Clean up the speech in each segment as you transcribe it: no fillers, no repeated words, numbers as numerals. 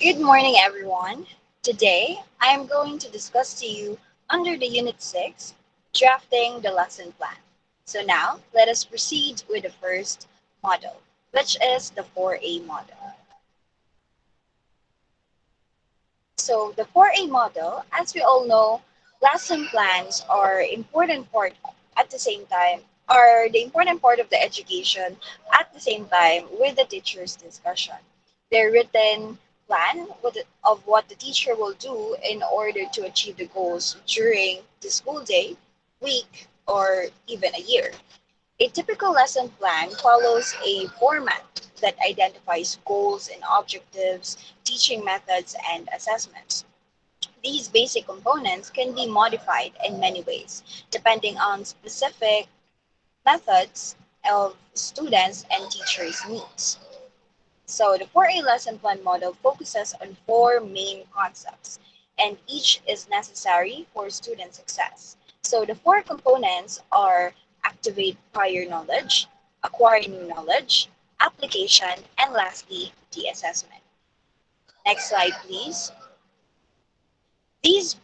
Good morning, everyone. Today, I am going to discuss to you under the Unit 6, Drafting the Lesson Plan. So now, let us proceed with the first model, which is the 4A model. So the 4A model, as we all know, lesson plans are important part at the same time, are the important part of the education at the same time with the teacher's discussion. They're written plan of what the teacher will do in order to achieve the goals during the school day, week, or even a year. A typical lesson plan follows a format that identifies goals and objectives, teaching methods, and assessments. These basic components can be modified in many ways, depending on specific methods of students and teachers' needs. So the 4A lesson plan model focuses on four main concepts, and each is necessary for student success. So the four components are activate prior knowledge, acquire new knowledge, application, and lastly, the assessment. Next slide, please. These,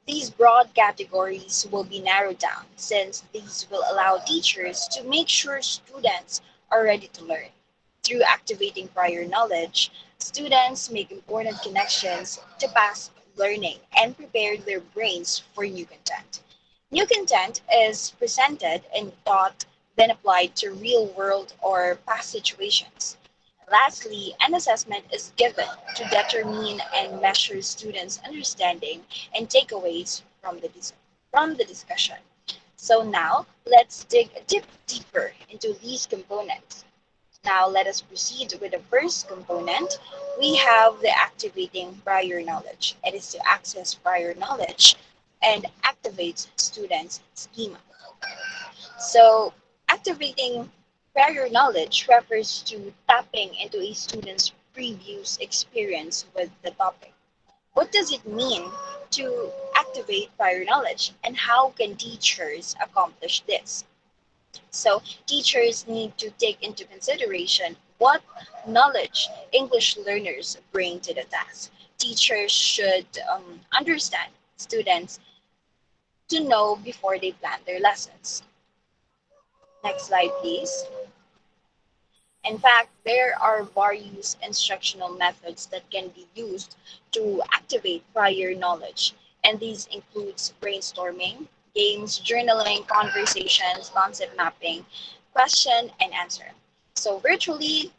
these broad categories will be narrowed down since these will allow teachers to make sure students are ready to learn. Through activating prior knowledge, students make important connections to past learning and prepare their brains for new content. New content is presented and taught, then applied to real world or past situations. Lastly, an assessment is given to determine and measure students' understanding and takeaways from the discussion. So now, let's dig a bit deeper into these components. Now, let us proceed with the first component. We have the activating prior knowledge. It is to access prior knowledge and activate students' schema. So, activating prior knowledge refers to tapping into a student's previous experience with the topic. What does it mean to activate prior knowledge, and how can teachers accomplish this? So, teachers need to take into consideration what knowledge English learners bring to the task. Teachers should understand students to know before they plan their lessons. Next slide, please. In fact, there are various instructional methods that can be used to activate prior knowledge, and these includes brainstorming, games, journaling, conversations, concept mapping, question and answer. So virtually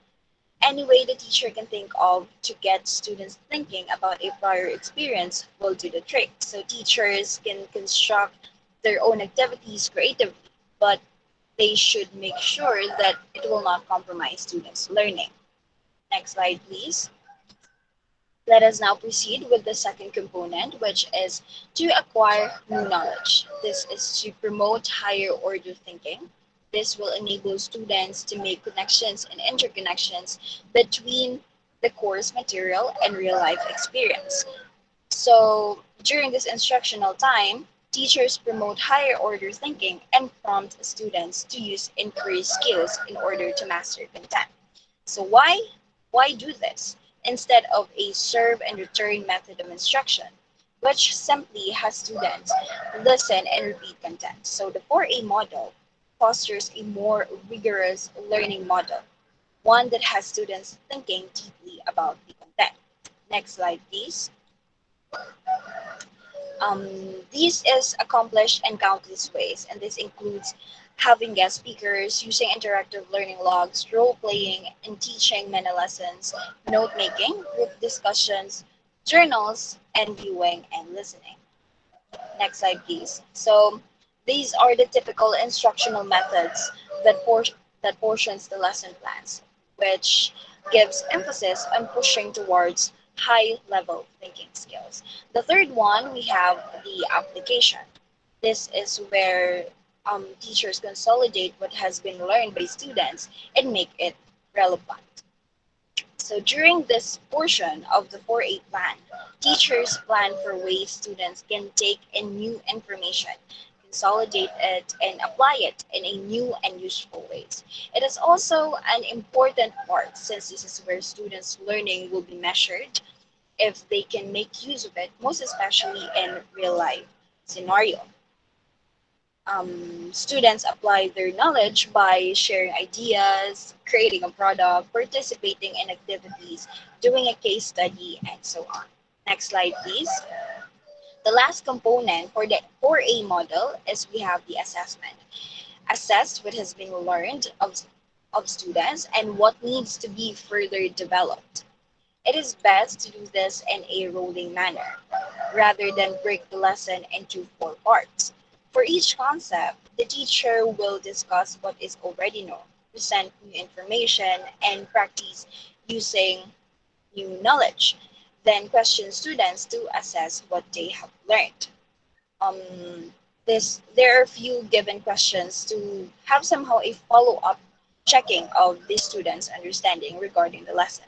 any way the teacher can think of to get students thinking about a prior experience will do the trick. So teachers can construct their own activities creatively, but they should make sure that it will not compromise students' learning. Next slide, please. Let us now proceed with the second component, which is to acquire new knowledge. This is to promote higher order thinking. This will enable students to make connections and interconnections between the course material and real life experience. So during this instructional time, teachers promote higher order thinking and prompt students to use inquiry skills in order to master content. So why do this instead of a serve and return method of instruction, which simply has students listen and repeat content? So the 4A model fosters a more rigorous learning model, one that has students thinking deeply about the content. Next slide, please. This is accomplished in countless ways, and this includes having guest speakers, using interactive learning logs, role playing, and teaching many lessons, note making, group discussions, journals, and viewing and listening. Next slide, please. So these are the typical instructional methods that portions the lesson plans, which gives emphasis on pushing towards high level thinking skills. The third one, we have the application. This is where teachers consolidate what has been learned by students and make it relevant. So during this portion of the 4A plan, teachers plan for ways students can take in new information, consolidate it, and apply it in a new and useful ways. It is also an important part since this is where students' learning will be measured. if they can make use of it, most especially in real life scenario. Students apply their knowledge by sharing ideas, creating a product, participating in activities, doing a case study, and so on. Next slide, please. The last component for the 4A model is we have the assessment. Assess what has been learned of students and what needs to be further developed. It is best to do this in a rolling manner rather than break the lesson into four parts. For each concept, the teacher will discuss what is already known, present new information, and practice using new knowledge. Then question students to assess what they have learned. There are a few given questions to have somehow a follow-up checking of the students' understanding regarding the lesson.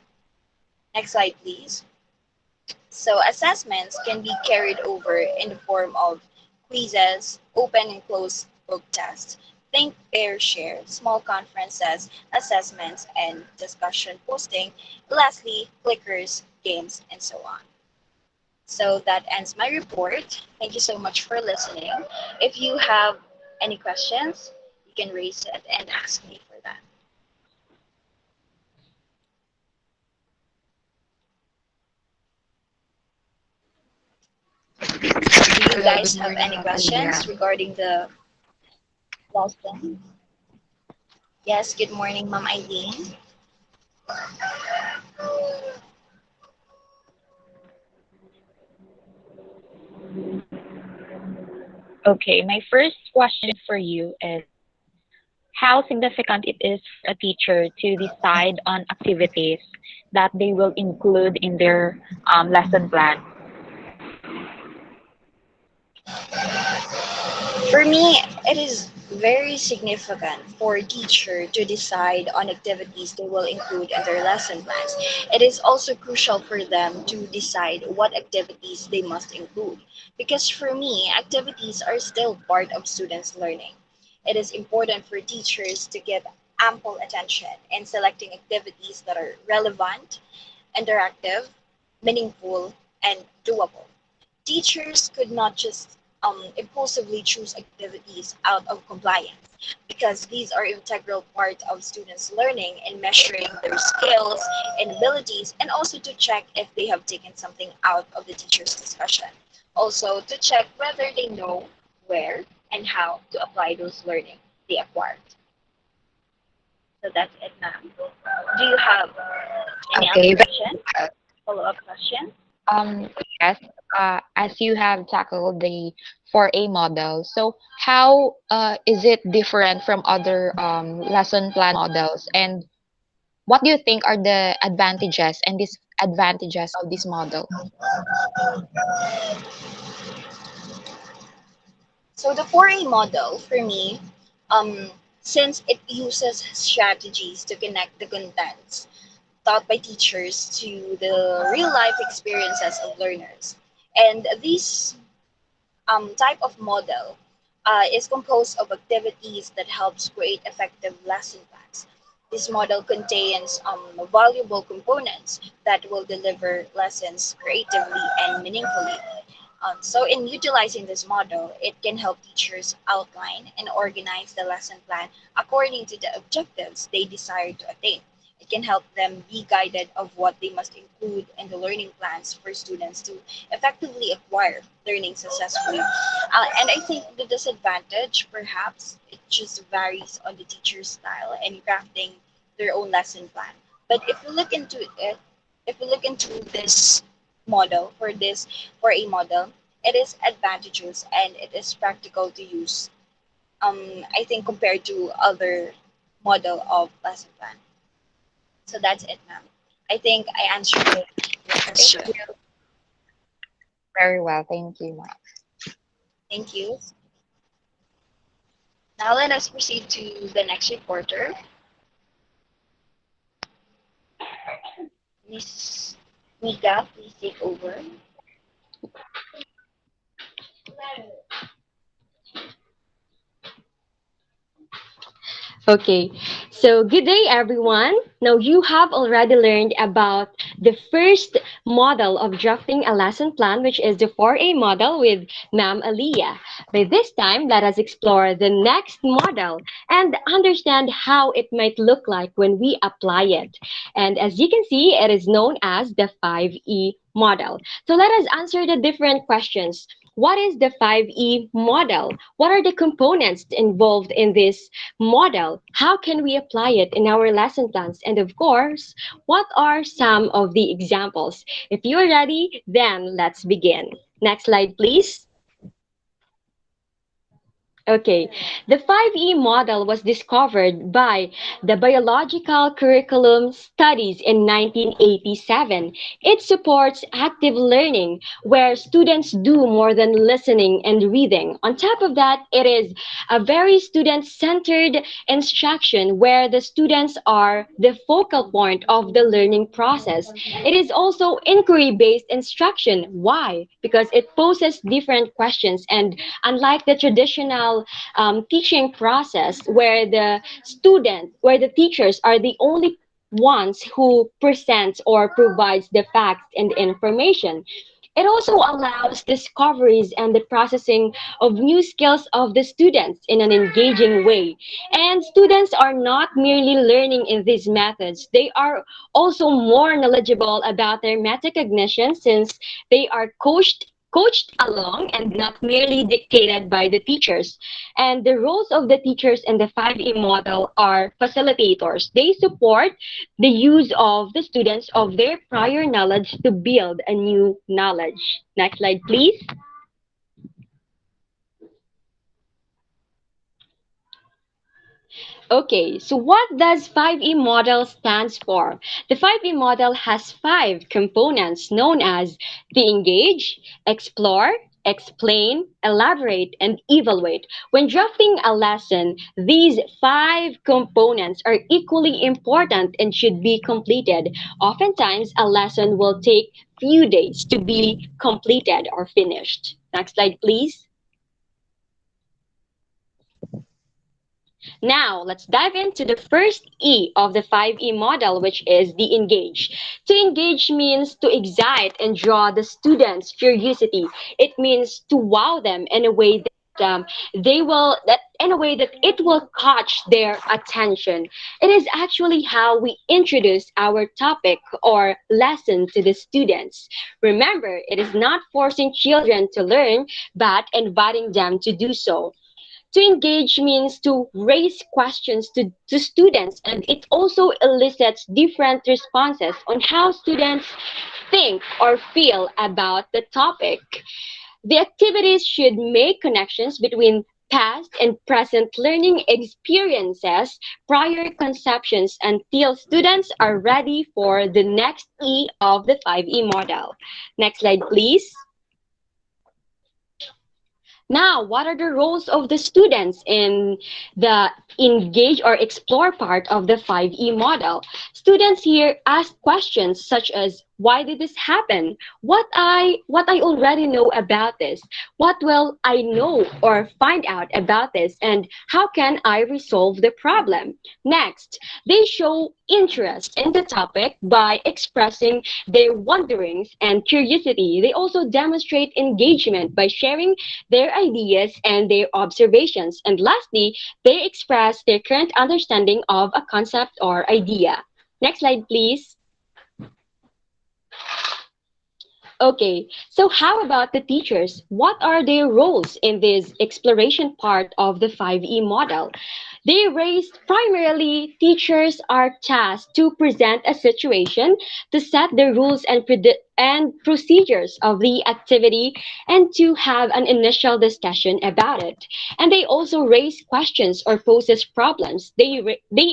Next slide, please. So assessments can be carried over in the form of quizzes, open and closed book tests, think, pair, share, small conferences, assessments, and discussion posting. Lastly, clickers, games, and so on. So that ends my report. Thank you so much for listening. If you have any questions, you can raise it and ask me for that. Do you Hello, guys good have morning, any Ma'am questions Alliyah. regarding the lesson? Yes, good morning, Ma'am Aileen. Okay, my first question for you is how significant it is for a teacher to decide on activities that they will include in their lesson plan. For me, it is very significant for a teacher to decide on activities they will include in their lesson plans. It is also crucial for them to decide what activities they must include. Because for me, activities are still part of students' learning. It is important for teachers to give ample attention in selecting activities that are relevant, interactive, meaningful, and doable. Teachers could not just impulsively choose activities out of compliance because these are integral part of students' learning in measuring their skills and abilities and also to check if they have taken something out of the teacher's discussion. Also to check whether they know where and how to apply those learning they acquired. So that's it, ma'am. Do you have any other Okay, question? well, Follow-up question? Um, yes, as you have tackled the 4A model, so how is it different from other lesson plan models? And what do you think are the advantages and disadvantages of this model? So the 4A model for me, um, since it uses strategies to connect the contents taught by teachers to the real life experiences of learners. And this type of model is composed of activities that helps create effective lesson plans. This model contains valuable components that will deliver lessons creatively and meaningfully. So in utilizing this model, it can help teachers outline and organize the lesson plan according to the objectives they desire to attain. It can help them be guided of what they must include in the learning plans for students to effectively acquire learning successfully. And I think the disadvantage, perhaps, it just varies on the teacher's style and crafting their own lesson plan. But if you look into it, if you look into this model for a model, it is advantageous and it is practical to use. I think compared to other model of lesson plan. So that's it, ma'am. I think I answered your Thank question. you very well. Thank you, ma'am. Thank you. Now let us proceed to the next reporter, Miss Nika. Please take over. Okay. So, good day, everyone. Now, you have already learned about the first model of drafting a lesson plan, which is the 4A model with Ma'am Alliyah. By this time, let us explore the next model and understand how it might look like when we apply it. And as you can see, it is known as the 5E model. So, let us answer the different questions. What is the 5E model? What are the components involved in this model? How can we apply it in our lesson plans? And of course, what are some of the examples? If you're ready, then let's begin. Next slide, please. Okay, the 5E model was discovered by the Biological Curriculum Studies in 1987. It supports active learning where students do more than listening and reading. On top of that, it is a very student-centered instruction where the students are the focal point of the learning process. It is also inquiry-based instruction. Why? Because it poses different questions, and unlike the traditional teaching process where the teachers are the only ones who presents or provides the facts and information. It also allows discoveries and the processing of new skills of the students in an engaging way. And students are not merely learning in these methods, they are also more knowledgeable about their metacognition since they are coached along and not merely dictated by the teachers. And the roles of the teachers in the 5E model are facilitators. They support the use of the students of their prior knowledge to build a new knowledge. Next slide, please. Okay, so what does 5E model stands for? The 5E model has five components known as the engage, explore, explain, elaborate, and evaluate. When drafting a lesson, these five components are equally important and should be completed. Oftentimes, a lesson will take few days to be completed or finished. Next slide, please. Now, let's dive into the first E of the 5E model, which is the engage. To engage means to excite and draw the students' curiosity. It means to wow them in a way that it will catch their attention. It is actually how we introduce our topic or lesson to the students. Remember, it is not forcing children to learn, but inviting them to do so. To engage means to raise questions to students, and it also elicits different responses on how students think or feel about the topic. The activities should make connections between past and present learning experiences, prior conceptions, until students are ready for the next E of the 5E model. Next slide, please. Now, what are the roles of the students in the engage or explore part of the 5E model? Students here ask questions such as, why did this happen? What I already know about this? What will I know or find out about this? And how can I resolve the problem? Next, they show interest in the topic by expressing their wonderings and curiosity. They also demonstrate engagement by sharing their ideas and their observations. And lastly, they express their current understanding of a concept or idea. Next slide, please. Okay, so how about the teachers? What are their roles in this exploration part of the 5E model? They raised primarily teachers are tasked to present a situation, to set the rules and procedures of the activity, and to have an initial discussion about it. And they also raise questions or poses problems. They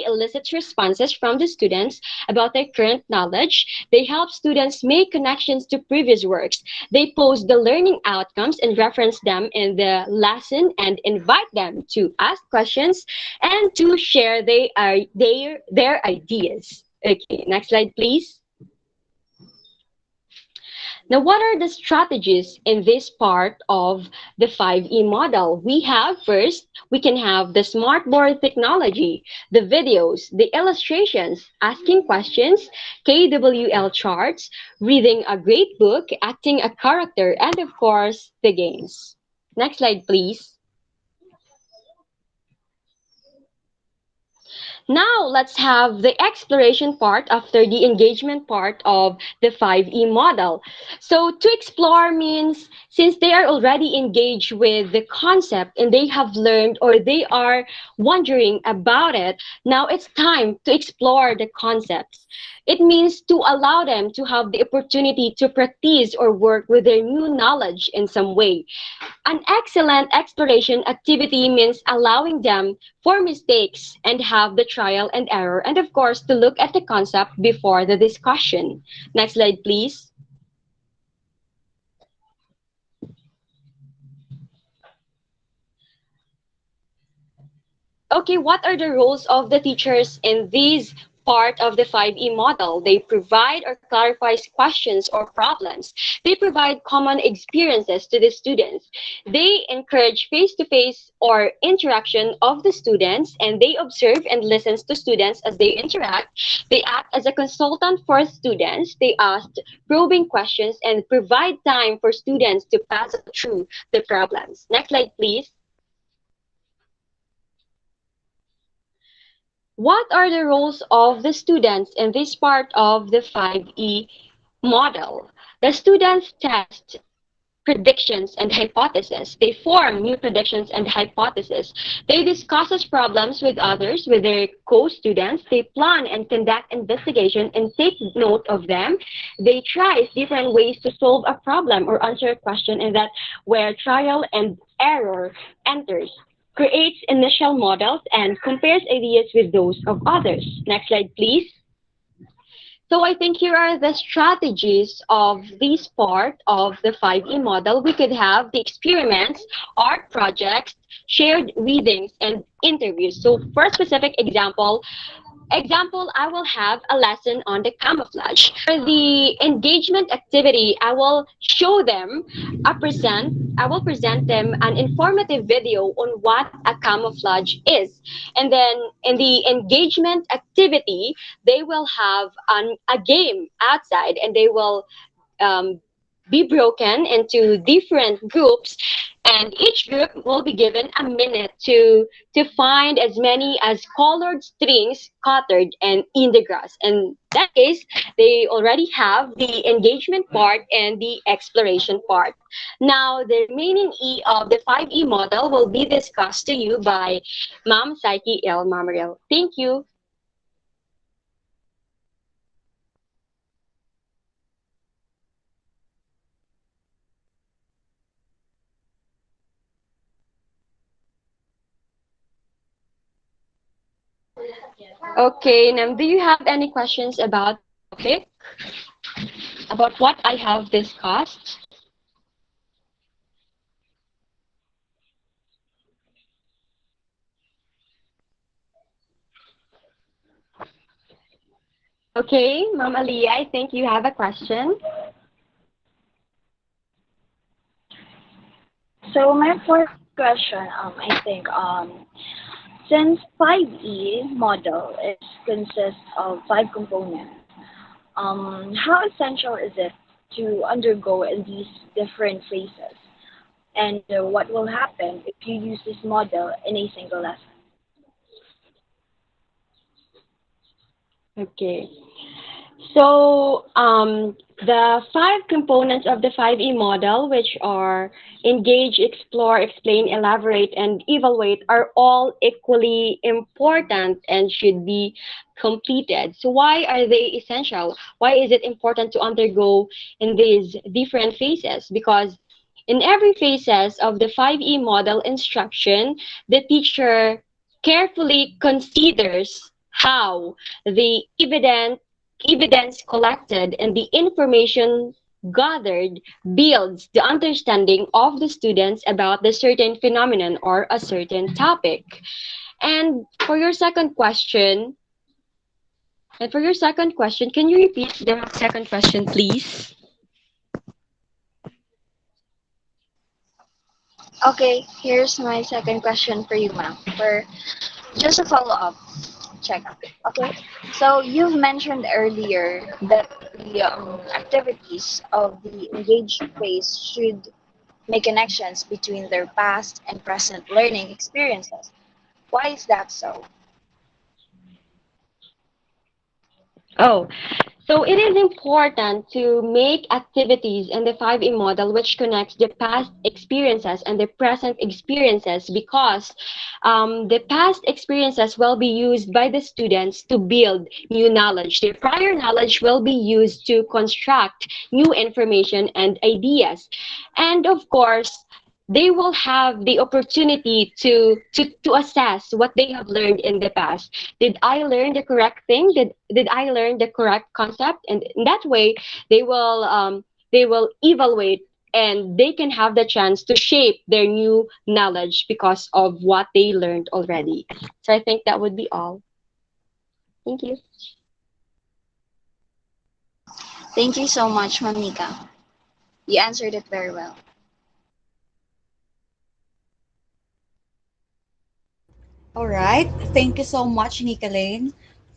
elicit responses from the students about their current knowledge. They help students make connections to previous works. They pose the learning outcomes and reference them in the lesson and invite them to ask questions and to share their ideas. Okay, next slide, please. Now, what are the strategies in this part of the 5E model? We have first, we can have the smartboard technology, the videos, the illustrations, asking questions, KWL charts, reading a great book, acting a character, and of course, the games. Next slide, please. Now, let's have the exploration part after the engagement part of the 5E model. So, to explore means since they are already engaged with the concept and they have learned or they are wondering about it, now it's time to explore the concepts. It means to allow them to have the opportunity to practice or work with their new knowledge in some way. An excellent exploration activity means allowing them for mistakes and have the trial and error, and of course, to look at the concept before the discussion. Next slide, please. Okay, what are the roles of the teachers in this part of the 5E model? They provide or clarifies questions or problems. They provide common experiences to the students. They encourage face-to-face or interaction of the students, and they observe and listen to students as they interact. They act as a consultant for students. They ask probing questions and provide time for students to pass through the problems. Next slide, please. What are the roles of the students in this part of the 5E model? The students test predictions and hypotheses. They form new predictions and hypotheses. They discuss problems with others, with their co-students. They plan and conduct investigation and take note of them. They try different ways to solve a problem or answer a question, and that where trial and error enters, creates initial models and compares ideas with those of others. Next slide, please. So I think here are the strategies of this part of the 5E model. We could have the experiments, art projects, shared readings, and interviews. So for a specific example, I will have a lesson on the camouflage. For the engagement activity, I will show them, I will present them an informative video on what a camouflage is. And then in the engagement activity, they will have a game outside, and they will um, be broken into different groups, and each group will be given a minute to find as many as colored strings scattered and in the grass. In that case, they already have the engagement part and the exploration part. Now, the remaining E of the 5E model will be discussed to you by Ma'am Psyche L. Mamaril. Thank you. Okay, now do you have any questions about the topic? About what I have discussed? Okay, Ma'am Alliyah, I think you have a question. So my first question, I think, since 5E model is consists of five components, how essential is it to undergo in these different phases? And what will happen if you use this model in a single lesson? Okay. So the five components of the 5E model, which are engage, explore, explain, elaborate, and evaluate, are all equally important and should be completed. So why are they essential? Why is it important to undergo in these different phases? Because in every phases of the 5E model instruction, the teacher carefully considers how the evidence collected and the information gathered builds the understanding of the students about the certain phenomenon or a certain topic. And for your second question, can you repeat the second question, please? Okay, here's my second question for you, ma'am. For just a follow-up checkup. Okay, so you've mentioned earlier that the activities of the engaged phase should make connections between their past and present learning experiences. Why is that so? Oh, so it is important to make activities in the 5E model which connects the past experiences and the present experiences because the past experiences will be used by the students to build new knowledge. Their prior knowledge will be used to construct new information and ideas. And of course, they will have the opportunity to assess what they have learned in the past. Did I learn the correct thing? Did I learn the correct concept? And in that way, they will evaluate and they can have the chance to shape their new knowledge because of what they learned already. So I think that would be all. Thank you. Thank you so much, Mamika. You answered it very well. All right. Thank you so much, Nickalaine,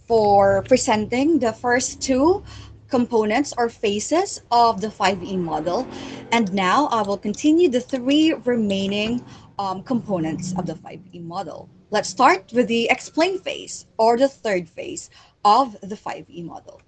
for presenting the first two components or phases of the 5E model. And now I will continue the three remaining components of the 5E model. Let's start with the explain phase or the third phase of the 5E model.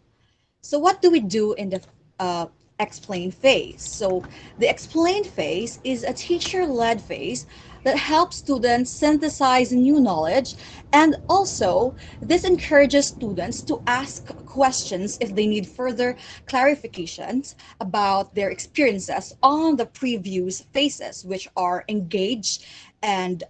So what do we do in the explain phase? So the explain phase is a teacher-led phase that helps students synthesize new knowledge, and also this encourages students to ask questions if they need further clarifications about their experiences on the previous phases, which are engage and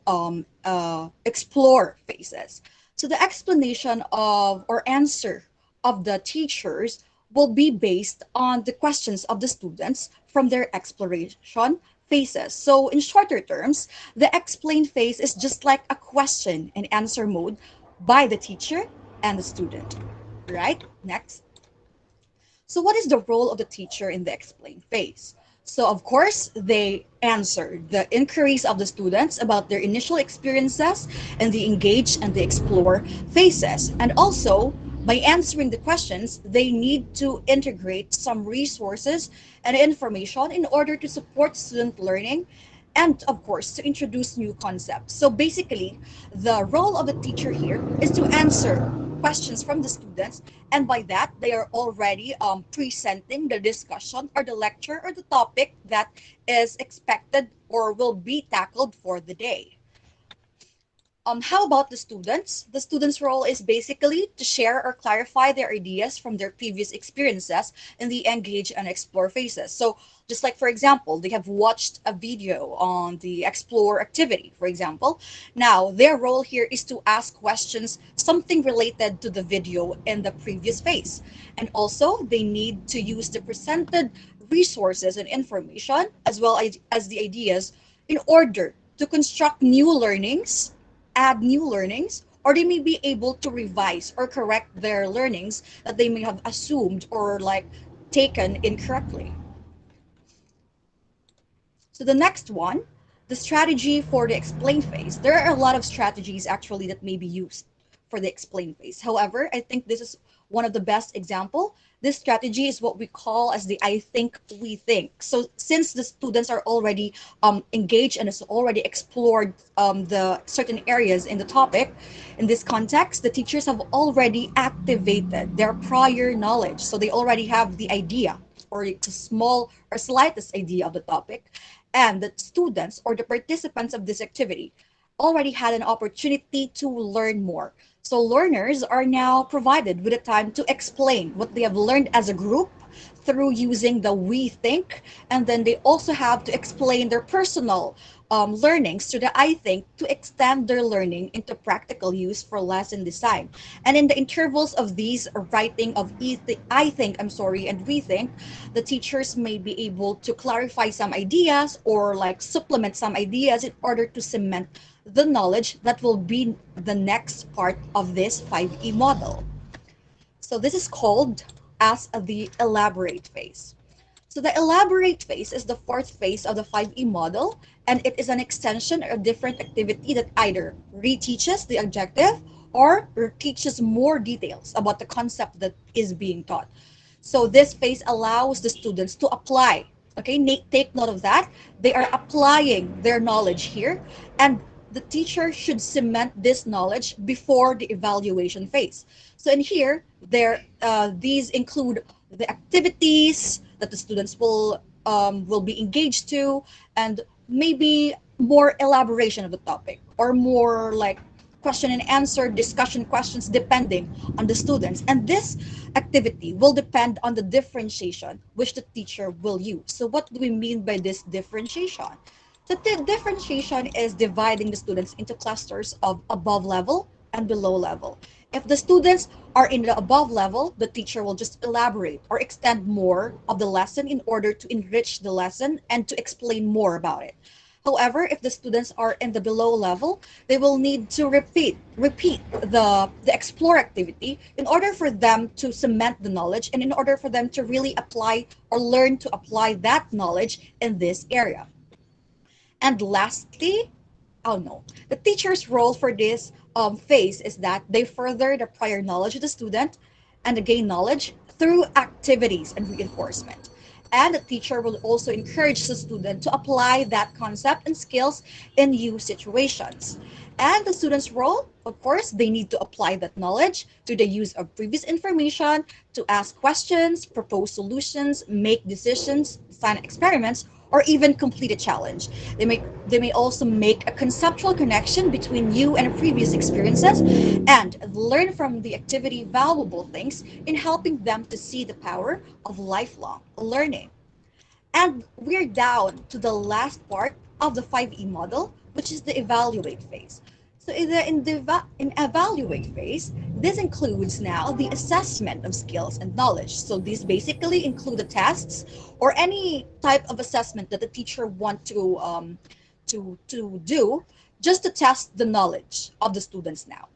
explore phases. So the explanation of or answer of the teachers will be based on the questions of the students from their exploration phases. So in shorter terms, the explain phase is just like a question and answer mode by the teacher and the student. Right? Next. So, what is the role of the teacher in the explain phase? So, of course, they answer the inquiries of the students about their initial experiences and the engage and the explore phases. And also, by answering the questions, they need to integrate some resources and information in order to support student learning and of course to introduce new concepts. So basically the role of the teacher here is to answer questions from the students, and by that they are already presenting the discussion or the lecture or the topic that is expected or will be tackled for the day. How about the students? The students' role is basically to share or clarify their ideas from their previous experiences in the engage and explore phases. So, just like, for example, they have watched a video on the explore activity, for example. Now, their role here is to ask questions, something related to the video in the previous phase. And also, they need to use the presented resources and information as well as the ideas in order to construct new learnings, add new learnings, or they may be able to revise or correct their learnings that they may have assumed or like taken incorrectly. So the next one, the strategy for the explain phase. There are a lot of strategies actually that may be used for the explain phase. However, I think this is one of the best example. This strategy is what we call as the I think we think. So since the students are already engaged and has already explored the certain areas in the topic, in this context, the teachers have already activated their prior knowledge. So they already have the idea or a small or slightest idea of the topic, and the students or the participants of this activity already had an opportunity to learn more. So learners are now provided with a time to explain what they have learned as a group through using the we think, and then they also have to explain their personal learnings to the I think to extend their learning into practical use for lesson design. And in the intervals of these writing of I think, I'm sorry, and we think, the teachers may be able to clarify some ideas or like supplement some ideas in order to cement the knowledge that will be the next part of this 5E model. So this is called as the elaborate phase. So the elaborate phase is the fourth phase of the 5E model, and it is an extension or a different activity that either reteaches the objective or teaches more details about the concept that is being taught. So this phase allows the students to apply. Okay, take note of that. They are applying their knowledge here, and the teacher should cement this knowledge before the evaluation phase. So in here, these include the activities that the students will be engaged to, and maybe more elaboration of the topic or more like question and answer discussion questions depending on the students. And this activity will depend on the differentiation which the teacher will use. So what do we mean by this differentiation? The differentiation is dividing the students into clusters of above level and below level. If the students are in the above level, the teacher will just elaborate or extend more of the lesson in order to enrich the lesson and to explain more about it. However, if the students are in the below level, they will need to repeat the explore activity in order for them to cement the knowledge and in order for them to really apply or learn to apply that knowledge in this area. And lastly, oh no, the teacher's role for this phase is that they further the prior knowledge of the student and gain knowledge through activities and reinforcement. And the teacher will also encourage the student to apply that concept and skills in new situations. And the student's role, of course, they need to apply that knowledge to the use of previous information, to ask questions, propose solutions, make decisions, design experiments, or even complete a challenge. They may also make a conceptual connection between you and previous experiences and learn from the activity valuable things in helping them to see the power of lifelong learning. And we're down to the last part of the 5E model, which is the evaluate phase. So in evaluate phase, this includes now the assessment of skills and knowledge. So these basically include the tests or any type of assessment that the teacher want to do just to test the knowledge of the students now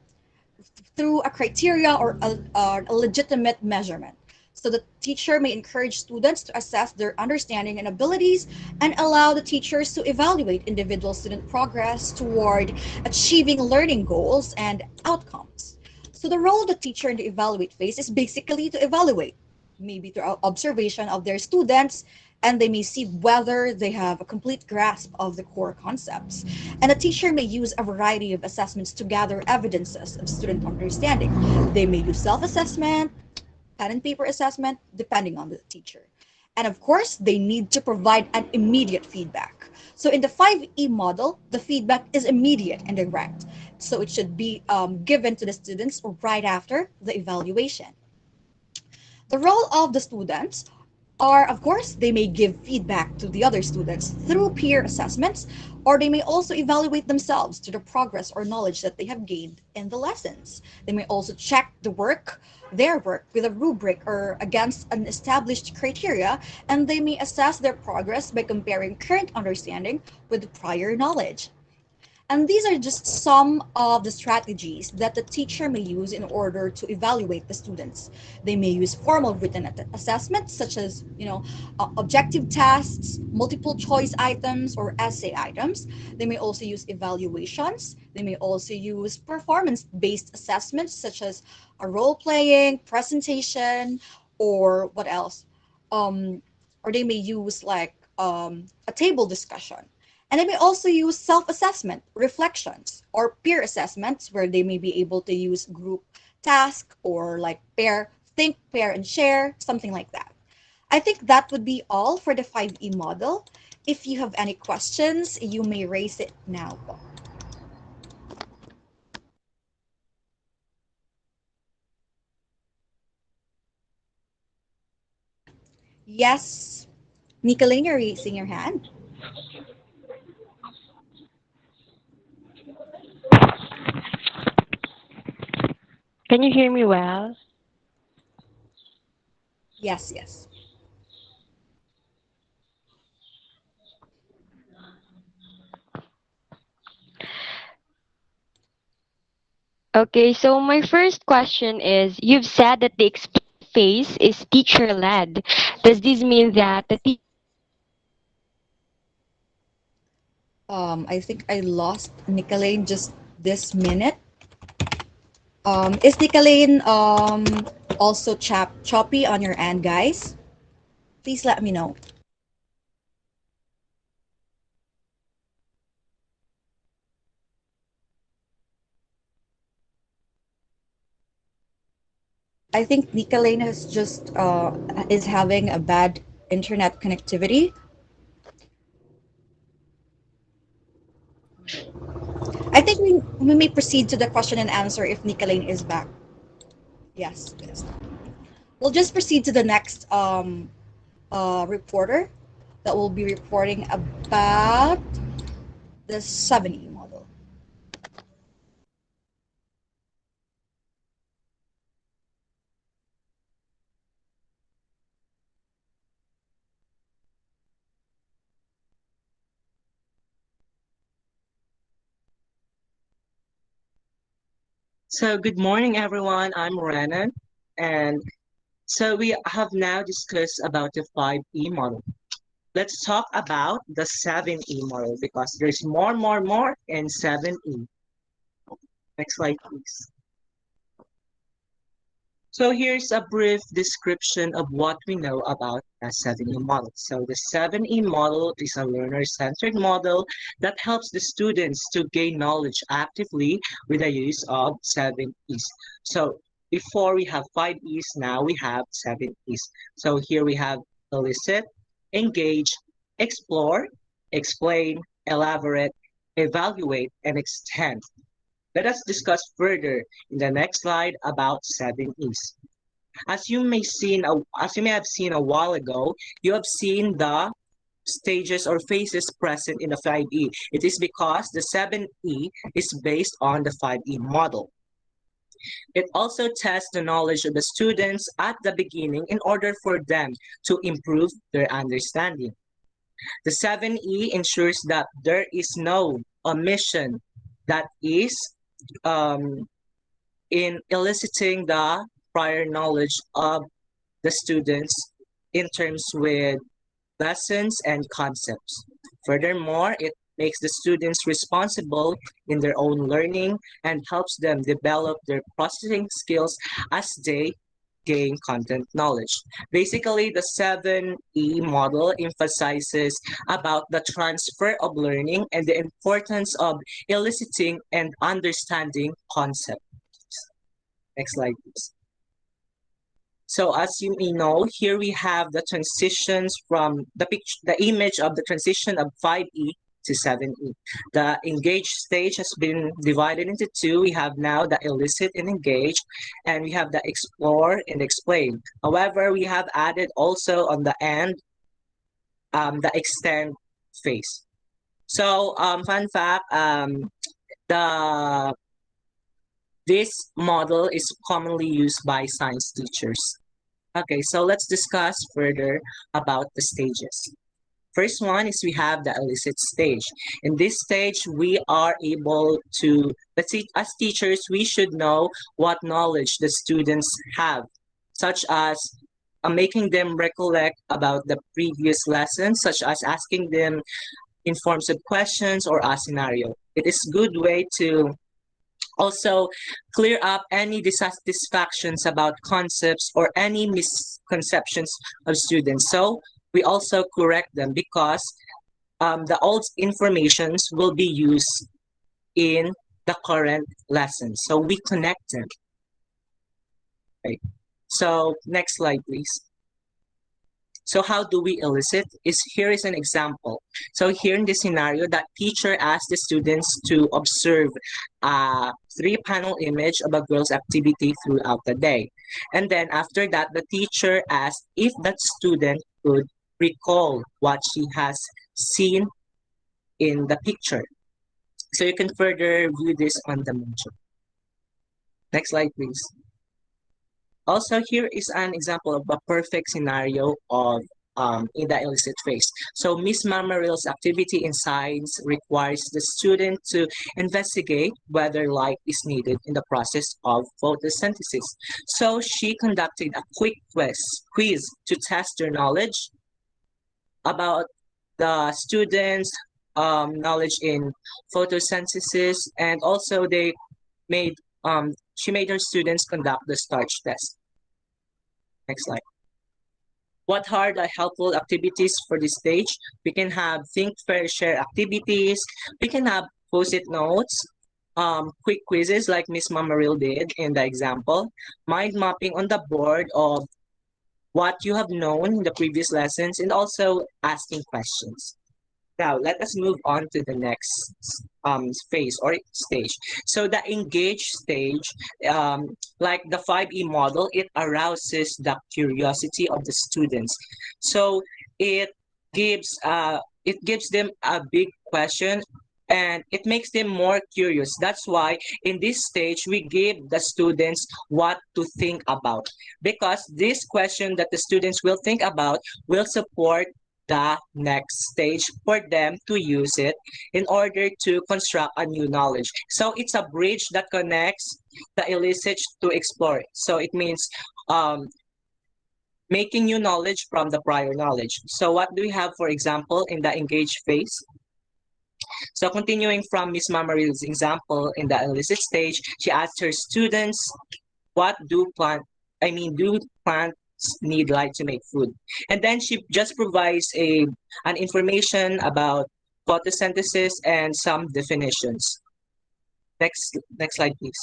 through a criteria or a legitimate measurement. So the teacher may encourage students to assess their understanding and abilities and allow the teachers to evaluate individual student progress toward achieving learning goals and outcomes. So the role of the teacher in the evaluate phase is basically to evaluate, maybe through observation of their students, and they may see whether they have a complete grasp of the core concepts. And a teacher may use a variety of assessments to gather evidences of student understanding. They may do self-assessment, pen and paper assessment, depending on the teacher. And of course, they need to provide an immediate feedback. So in the 5E model, the feedback is immediate and direct. So it should be given to the students right after the evaluation. The role of the students are, of course, they may give feedback to the other students through peer assessments, or they may also evaluate themselves to the progress or knowledge that they have gained in the lessons. They may also check their work with a rubric or against an established criteria, and they may assess their progress by comparing current understanding with prior knowledge. And these are just some of the strategies that the teacher may use in order to evaluate the students. They may use formal written assessments such as, objective tests, multiple choice items, or essay items. They may also use evaluations. They may also use performance-based assessments such as a role-playing, presentation, or what else? Um, or they may use like a table discussion. And they may also use self-assessment, reflections, or peer assessments where they may be able to use group task or like think, pair, and share, something like that. I think that would be all for the 5E model. If you have any questions, you may raise it now. Yes, Nickalaine, you're raising your hand. Can you hear me well? Yes, yes. Okay, so my first question is you've said that the phase is teacher-led. Does this mean that the I think I lost Nickalaine just this minute. Is Nickalaine also choppy on your end, guys? Please let me know. I think Nickalaine has just is having a bad internet connectivity. I think we may proceed to the question and answer if Nickalaine is back. Yes, yes. We'll just proceed to the next reporter that will be reporting about the 7E model. So, good morning, everyone. I'm Renan, and so we have now discussed about the 5E model. Let's talk about the 7E model because there's more in 7E. Next slide, please. So here's a brief description of what we know about a 7E model. So the 7E model is a learner-centered model that helps the students to gain knowledge actively with the use of 7Es. So before we have 5Es, now we have 7Es. So here we have elicit, engage, explore, explain, elaborate, evaluate, and extend. Let us discuss further in the next slide about 7Es. As you may have seen a while ago, you have seen the stages or phases present in the 5E. It is because the 7E is based on the 5E model. It also tests the knowledge of the students at the beginning in order for them to improve their understanding. The 7E ensures that there is no omission that is in eliciting the prior knowledge of the students in terms with lessons and concepts. Furthermore, it makes the students responsible in their own learning and helps them develop their processing skills as they gain content knowledge. Basically, the 7E model emphasizes about the transfer of learning and the importance of eliciting and understanding concepts. Next slide, please. So as you may know, here we have the transitions from the image of the transition of 5E to 7E. The engage stage has been divided into two. We have now the elicit and engage, and we have the explore and explain. However, we have added also on the end the extend phase. So fun fact, the this model is commonly used by science teachers. Okay, so let's discuss further about the stages. First one is we have the elicit stage. In this stage, we are able to, as teachers, we should know what knowledge the students have, such as making them recollect about the previous lessons, such as asking them in forms of questions or a scenario. It is a good way to also clear up any dissatisfactions about concepts or any misconceptions of students. So we also correct them because the old informations will be used in the current lesson. So we connect them. Okay. So next slide, please. So how do we elicit? Here is an example. So here in this scenario, that teacher asked the students to observe a 3-panel image of a girl's activity throughout the day. And then after that, the teacher asked if that student could recall what she has seen in the picture. So you can further view this on the module. Next slide, please. Also, here is an example of a perfect scenario of in the illicit phase. So Miss Mamaril's activity in science requires the student to investigate whether light is needed in the process of photosynthesis. So she conducted a quick quiz to test their knowledge about the students' knowledge in photosynthesis, and also made she made her students conduct the starch test. Next slide. What are the helpful activities for this stage? We can have think, fair, share activities. We can have post-it notes, quick quizzes like Miss Mamaril did in the example, mind mapping on the board of what you have known in the previous lessons, and also asking questions. Now, let us move on to the next phase or stage. So the engage stage, like the 5E model, it arouses the curiosity of the students. So it gives them a big question, and it makes them more curious. That's why in this stage, we give the students what to think about, because this question that the students will think about will support the next stage for them to use it in order to construct a new knowledge. So it's a bridge that connects the illicit to explore. So it means um, making new knowledge from the prior knowledge. So what do we have, for example, in the engage phase? So continuing from Miss Mamaril's example in the illicit stage, she asked her students, what do plants need light to make food? And then she just provides an information about photosynthesis and some definitions. Next slide, please.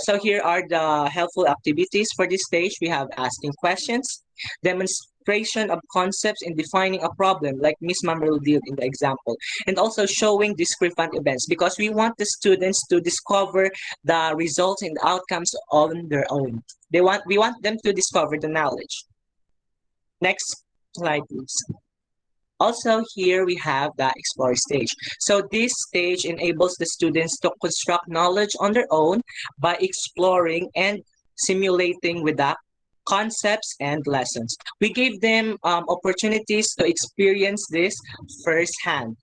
So here are the helpful activities for this stage. We have asking questions, demonstration of concepts in defining a problem, like Miss Mamaril did in the example, and also showing discrepant events, because we want the students to discover the results and outcomes on their own. We want them to discover the knowledge. Next slide, please. Also, here we have the explore stage. So this stage enables the students to construct knowledge on their own by exploring and simulating with the concepts and lessons. We gave them opportunities to experience this firsthand.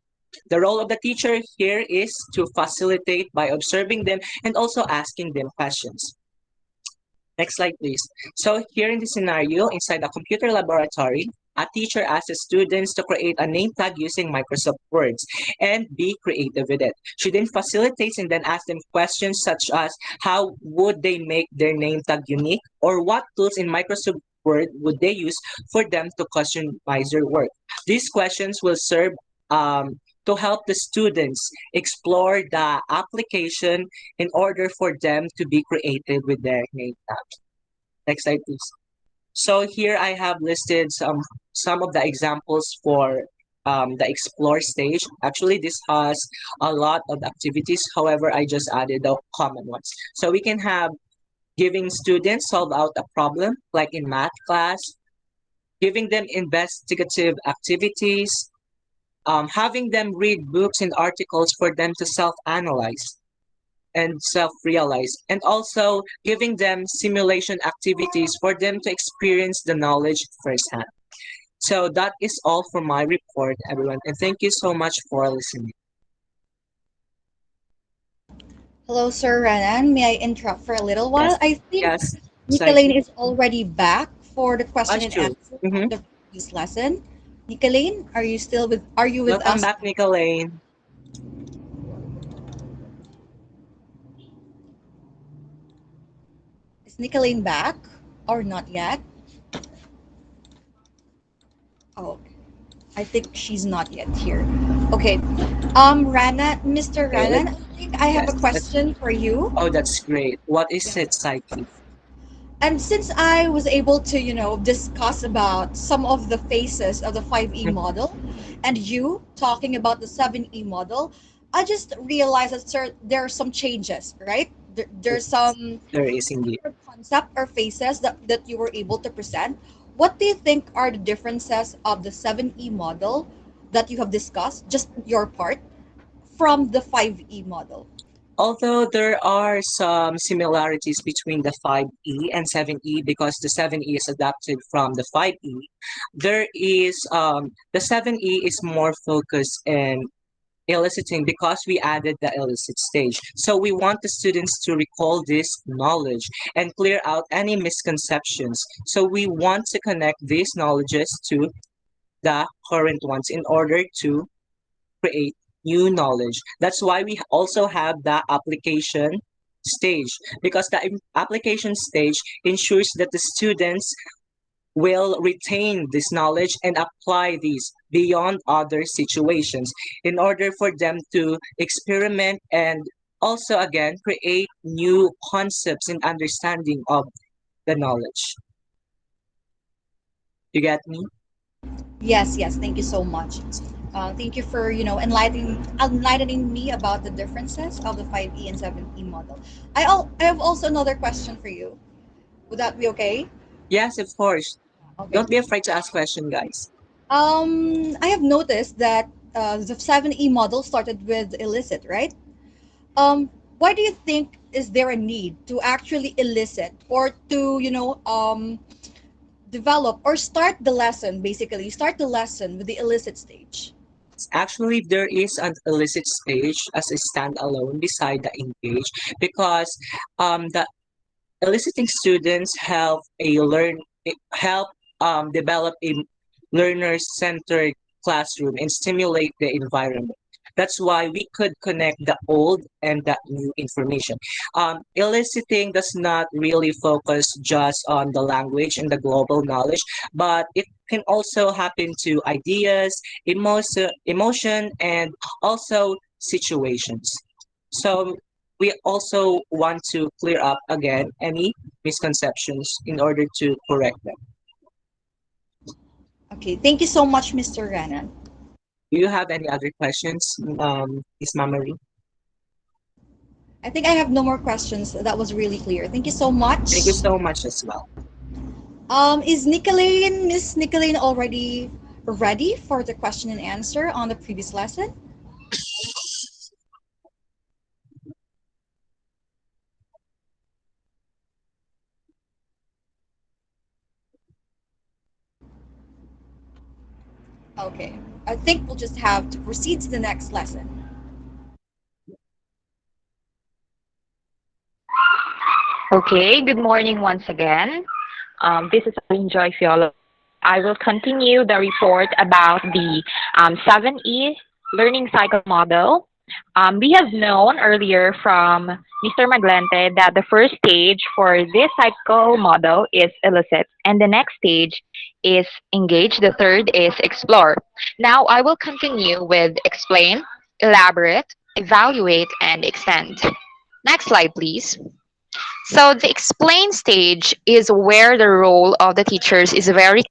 The role of the teacher here is to facilitate by observing them and also asking them questions. Next slide, please. So here in the scenario, inside a computer laboratory, a teacher asks the students to create a name tag using Microsoft Words and be creative with it. She then facilitates and then asks them questions such as how would they make their name tag unique, or what tools in Microsoft Word would they use for them to customize their work. These questions will serve to help the students explore the application in order for them to be creative with their name tag. Next slide, please. So here I have listed some of the examples for the explore stage. Actually, this has a lot of activities. However, I just added the common ones. So we can have giving students solve out a problem, like in math class, giving them investigative activities, having them read books and articles for them to self-analyze and self-realize, and also giving them simulation activities for them to experience the knowledge firsthand. So that is all for my report, everyone, and thank you so much for listening. Hello, Sir Renan. May I interrupt for a little Yes, while? I think yes, Nickalaine Psyche. is already back for the question and Sure. answer Mm-hmm. of the previous lesson. Nickalaine, are you with Welcome us? back, Nickalaine. Is Nickalaine back or not yet? Oh, I think she's not yet here. Okay. Rana, Mr. Okay, Renan, I think I have yes, a question for you. oh, that's great. What is Yeah. it, Psyche? And since I was able to, discuss about some of the phases of the 5E model and you talking about the 7E model, I just realized that there are some changes, right? There's some There is indeed. different concept or phases that you were able to present. What do you think are the differences of the 7E model that you have discussed, just your part, from the 5E model? Although there are some similarities between the 5E and 7E because the 7E is adapted from the 5E, there is the 7E is more focused in eliciting because we added the elicit stage. So we want the students to recall this knowledge and clear out any misconceptions. So we want to connect these knowledges to the current ones in order to create new knowledge. That's why we also have the application stage because the application stage ensures that the students will retain this knowledge and apply these beyond other situations in order for them to experiment and also again create new concepts and understanding of the knowledge. You get me? Yes, yes. Thank you so much. Thank you for enlightening me about the differences of the 5E and 7E model. I have also another question for you. Would that be okay? Yes, of course. Okay. Don't be afraid to ask questions, guys. I have noticed that the 7E model started with illicit, right? Why do you think is there a need to actually elicit or to develop or start the lesson, basically start the lesson with the illicit stage? Actually, there is an illicit stage as a standalone beside the engage because the eliciting students help develop a learner-centered classroom and stimulate the environment. That's why we could connect the old and the new information. Eliciting does not really focus just on the language and the global knowledge, but it can also happen to ideas, emotion, and also situations. So we also want to clear up again any misconceptions in order to correct them. Okay, thank you so much, Mr. Renan. Do you have any other questions, Ms. Mamaril? I think I have no more questions. That was really clear. Thank you so Thank you much. so much as well. Is Miss Nickalaine already ready for the question and answer on the previous lesson? Okay, I think we'll just have to proceed to the next lesson. Okay, good morning once again. This is Enjoy Feolog. I will continue the report about the 7E learning cycle model. We have known earlier from Mr. Maglente that the first stage for this cycle model is elicit, and the next stage is engage. The third is explore. Now I will continue with explain, elaborate, evaluate, and extend. Next slide, please. So the explain stage is where the role of the teachers is very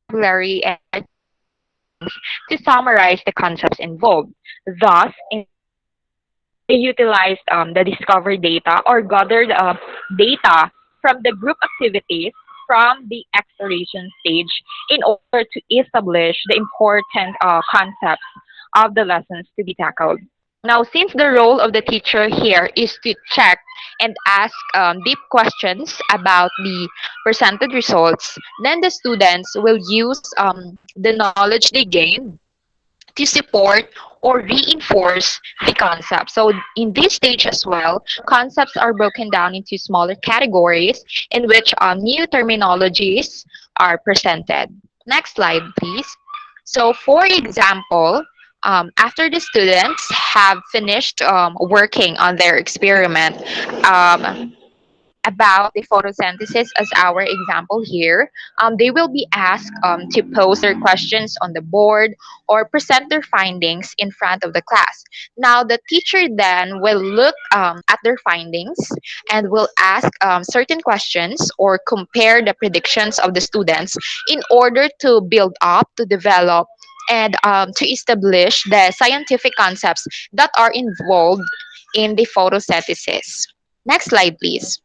vocabulary and to summarize the concepts involved. Thus, they utilized the discovery data or gathered data from the group activities from the exploration stage in order to establish the important concepts of the lessons to be tackled. Now, since the role of the teacher here is to check and ask deep questions about the presented results, then the students will use the knowledge they gained to support or reinforce the concept. So in this stage as well, concepts are broken down into smaller categories in which new terminologies are presented. Next slide, please. So for example, after the students have finished working on their experiment, about the photosynthesis as our example here, they will be asked to post their questions on the board or present their findings in front of the class. Now, the teacher then will look at their findings and will ask certain questions or compare the predictions of the students in order to build up, to develop, and to establish the scientific concepts that are involved in the photosynthesis. Next slide, please.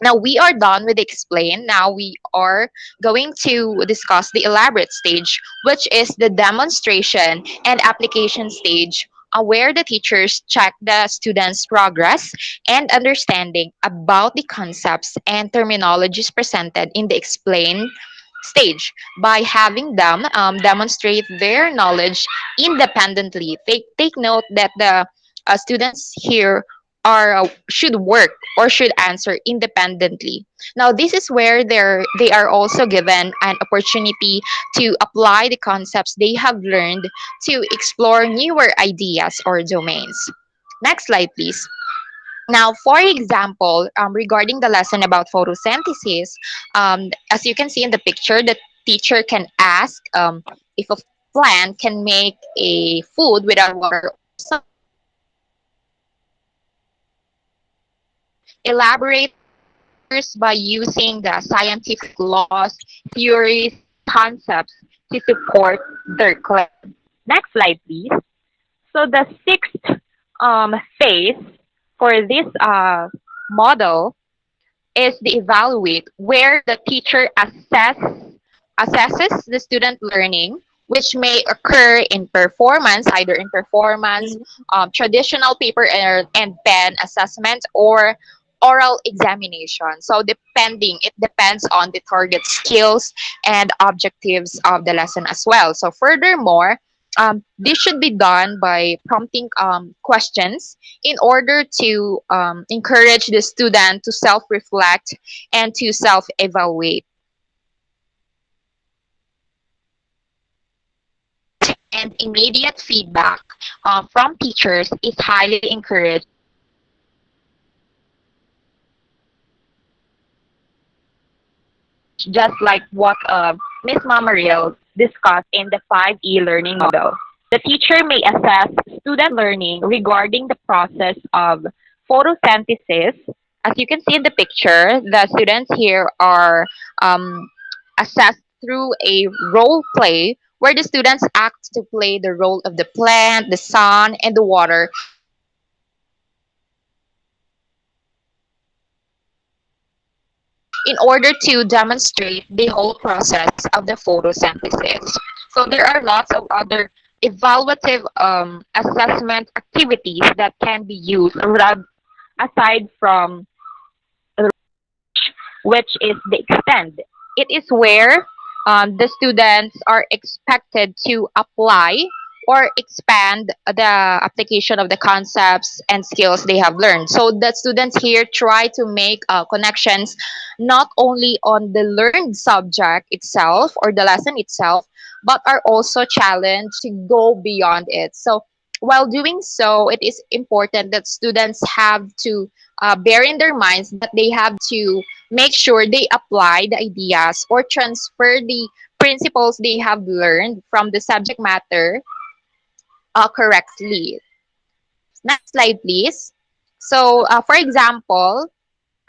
Now we are done with explain. Now we are going to discuss the elaborate stage, which is the demonstration and application stage, where the teachers check the students' progress and understanding about the concepts and terminologies presented in the explain stage by having them demonstrate their knowledge independently. Take note that the students here should work or should answer independently. Now, this is where they are also given an opportunity to apply the concepts they have learned to explore newer ideas or domains. Next slide, please. Now, for example, regarding the lesson about photosynthesis, as you can see in the picture, the teacher can ask if a plant can make a food without water or sunlight. Elaborate answers by using the scientific laws, theories, and concepts to support their claim. Next slide, please. So the sixth phase for this model is the evaluate, where the teacher assesses the student learning, which may occur in performance, either in performance, traditional paper and pen assessment, or oral examination. So it depends on the target skills and objectives of the lesson as well. So furthermore, this should be done by prompting questions in order to encourage the student to self-reflect and to self-evaluate. And immediate feedback from teachers is highly encouraged, just like what Ms. Mamaril discussed in the 5E learning model. The teacher may assess student learning regarding the process of photosynthesis. As you can see in the picture, the students here are um, assessed through a role play where the students act to play the role of the plant, the sun, and the water in order to demonstrate the whole process of the photosynthesis. So there are lots of other evaluative assessment activities that can be used aside from which is the extend. It is where the students are expected to apply or expand the application of the concepts and skills they have learned. So the students here try to make connections not only on the learned subject itself or the lesson itself, but are also challenged to go beyond it. So while doing so, it is important that students have to bear in their minds that they have to make sure they apply the ideas or transfer the principles they have learned from the subject matter correctly. Next slide, please. So, for example,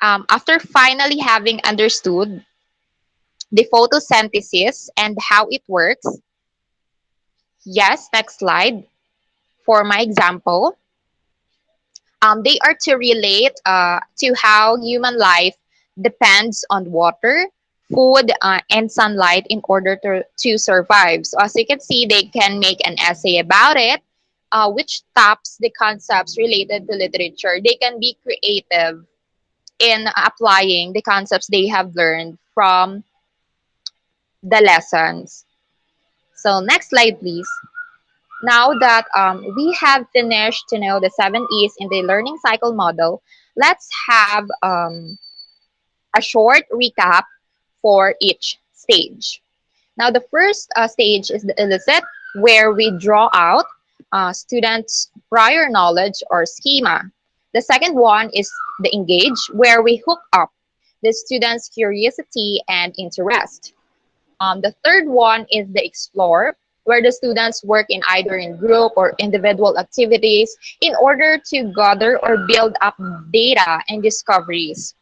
after finally having understood the photosynthesis and how it works, yes, next slide. For my example, they are to relate to how human life depends on water, food, and sunlight in order to survive. So as you can see, they can make an essay about it, which taps the concepts related to literature. They can be creative in applying the concepts they have learned from the lessons. So next slide, please. Now that we have finished to know the 7 E's in the learning cycle model, let's have a short recap for each stage. Now, the first stage is the elicit, where we draw out students' prior knowledge or schema. The second one is the engage, where we hook up the students' curiosity and interest. The third one is the explore, where the students work in either in group or individual activities in order to gather or build up data and discoveries.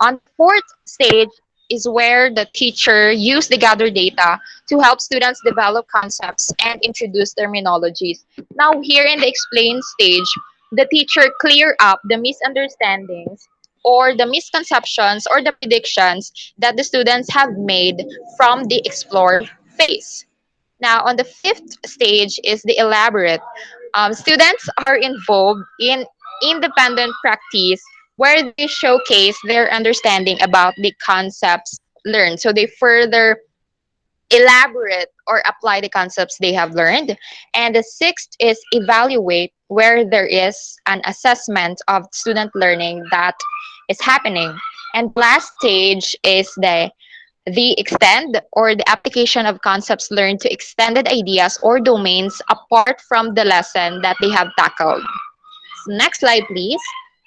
On the fourth stage is where the teacher use the gathered data to help students develop concepts and introduce terminologies. Now here in the explain stage, the teacher clear up the misunderstandings or the misconceptions or the predictions that the students have made from the explore phase. Now, on the fifth stage is the elaborate. Students are involved in independent practice where they showcase their understanding about the concepts learned. So they further elaborate or apply the concepts they have learned. And the sixth is evaluate, where there is an assessment of student learning that is happening. And the last stage is the extend, or the application of concepts learned to extended ideas or domains apart from the lesson that they have tackled. So next slide, please.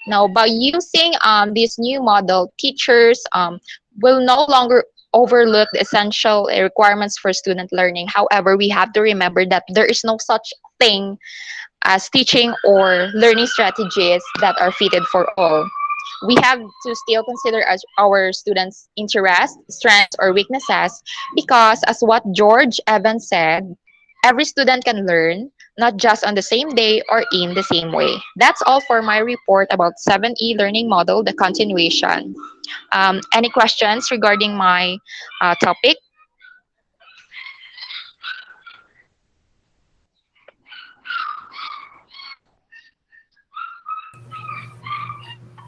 Now, by using this new model, teachers will no longer overlook the essential requirements for student learning. However, we have to remember that there is no such thing as teaching or learning strategies that are fitted for all. We have to still consider as our students' interests, strengths, or weaknesses, because as what George Evans said, every student can learn, not just on the same day or in the same way. That's all for my report about 7E learning model, the continuation. Any questions regarding my topic?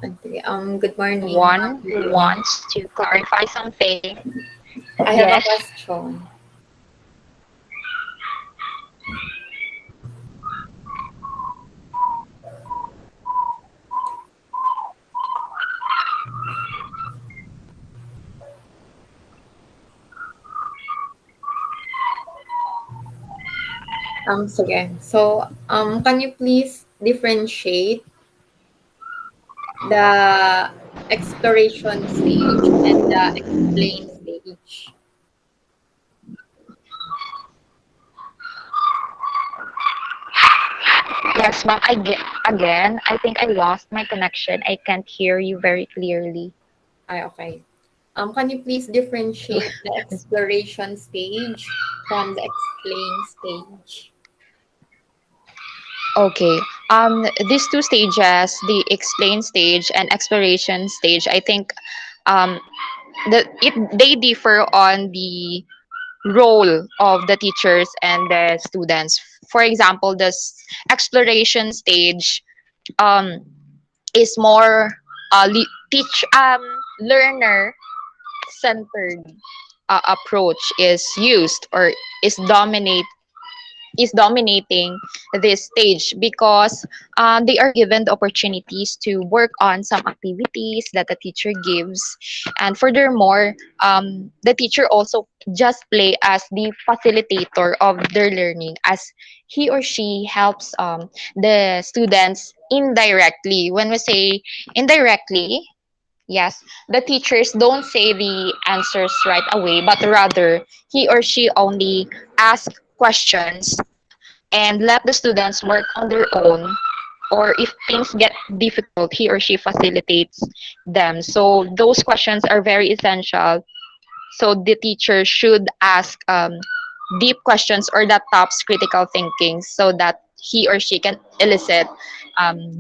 Okay, good morning. One who wants to clarify something? I have a Yes. question. Sige. So, can you please differentiate the exploration stage and the explain stage? Yes, ma'am. Again, I think I lost my connection. I can't hear you very clearly. Okay. Can you please differentiate the exploration stage from the explain stage? Okay. These two stages, the explain stage and exploration stage, I think um, they differ on the role of the teachers and the students. For example, this exploration stage um, is more teach learner centered approach is used, or is dominate is dominating this stage, because they are given the opportunities to work on some activities that the teacher gives. And furthermore, the teacher also just play as the facilitator of their learning, as he or she helps the students indirectly. When we say indirectly, yes, the teachers don't say the answers right away, but rather he or she only ask questions and let the students work on their own. Or if things get difficult, he or she facilitates them. So those questions are very essential. So the teacher should ask deep questions, or that tops critical thinking, so that he or she can elicit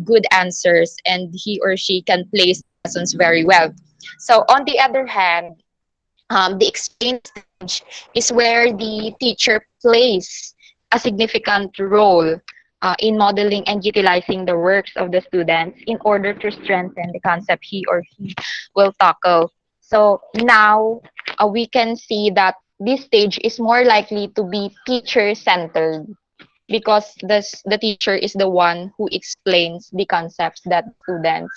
good answers, and he or she can place lessons very well. So on the other hand, the explain stage is where the teacher plays a significant role in modeling and utilizing the works of the students in order to strengthen the concept he or she will tackle. So now we can see that this stage is more likely to be teacher centered, because the teacher is the one who explains the concepts that students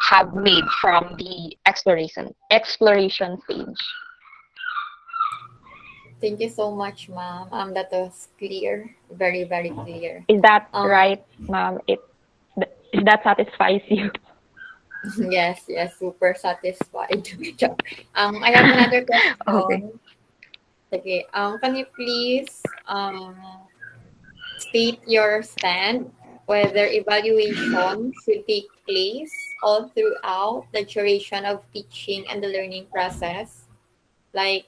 have made from the exploration stage. Thank you so much, ma'am. That was clear, very, very clear. Is that Um, right, ma'am? If that satisfies you. yes, yes, super satisfied. I have another Okay. question. Okay. Can you please state your stand whether evaluation should take place all throughout the duration of teaching and the learning process? Like,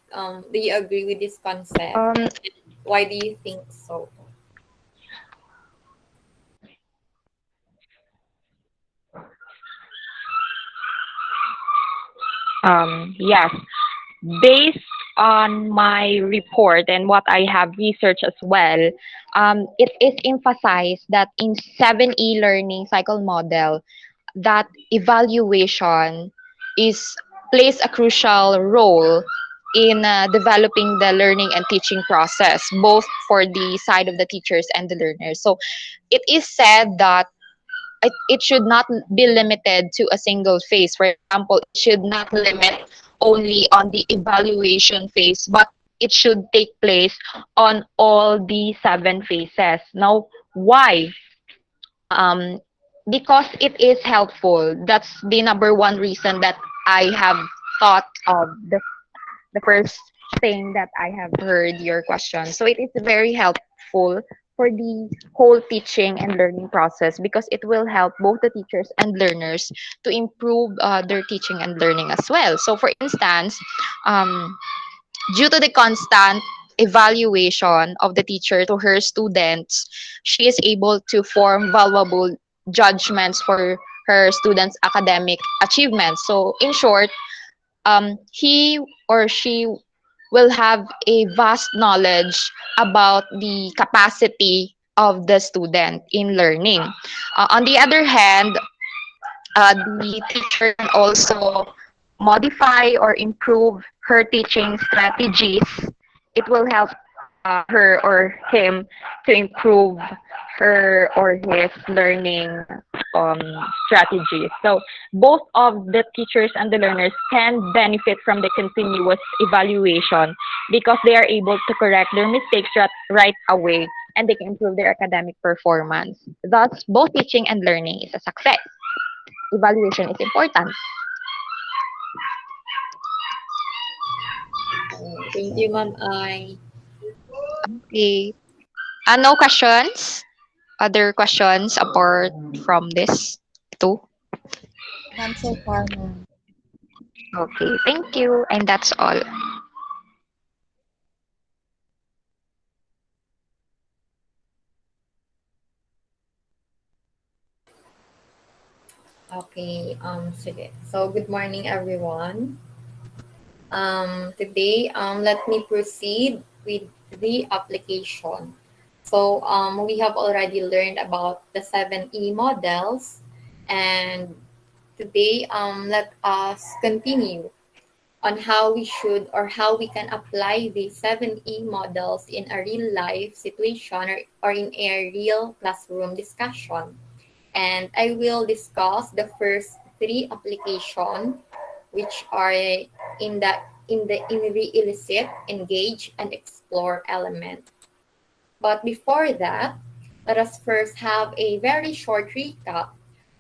do you agree with this concept? Um, Why do you think so? Yes, based on my report and what I have researched as well, it is emphasized that in 7E learning cycle model, that evaluation is plays a crucial role in developing the learning and teaching process, both for the side of the teachers and the learners. So it is said that it should not be limited to a single phase. For example, it should not limit only on the evaluation phase, but it should take place on all the 7 phases. Now, why? Um, because it is helpful. That's the number one reason that I have thought of the first thing that I have heard your question. So it is very helpful for the whole teaching and learning process because it will help both the teachers and learners to improve their teaching and learning as well. So, for instance, um, due to the constant evaluation of the teacher to her students, she is able to form valuable judgments for her students' academic achievements. So, in short, he or she will have a vast knowledge about the capacity of the student in learning. On the other hand, the teacher can also modify or improve her teaching strategies. It will help her or him to improve her or his learning um, strategies. So both of the teachers and the learners can benefit from the continuous evaluation because they are able to correct their mistakes right away and they can improve their academic performance. Thus, both teaching and learning is a success. Evaluation is important. Thank you, Ma'am I. Okay. No questions? Other questions apart from this two? None so far, ma'am. Okay, thank you. And that's all. Okay, sige. So, good morning, everyone. Today, let me proceed with the application. So, we have already learned about the 7E models, and today, let us continue on how we should or how we can apply the 7E models in a real life situation or in a real classroom discussion. And I will discuss the first three applications, which are in the elicit, engage, and explore element. But before that, let us first have a very short recap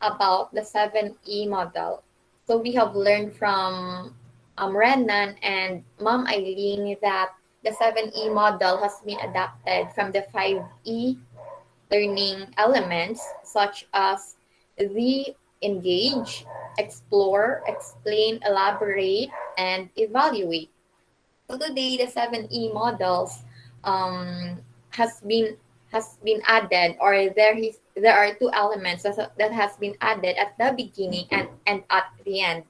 about the 7E model. So we have learned from Renan and Mom Aileen that the 7E model has been adapted from the 5E learning elements such as the engage, explore, explain, elaborate, and evaluate. So today, the 7E models um, has been added, or there are two elements that has been added at the beginning and at the end,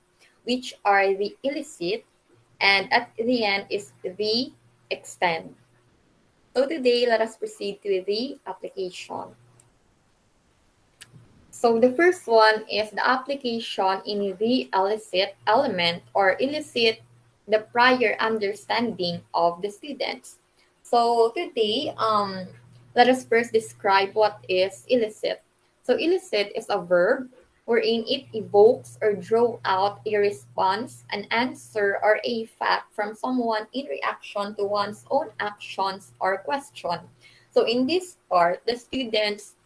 which are the elicit, and at the end is the extend. So today, let us proceed to the application. So the first one is the application in the elicit element or elicit the prior understanding of the students. So today, let us first describe what is elicit. So elicit is a verb wherein it evokes or draw out a response, an answer, or a fact from someone in reaction to one's own actions or question. So in this part, the students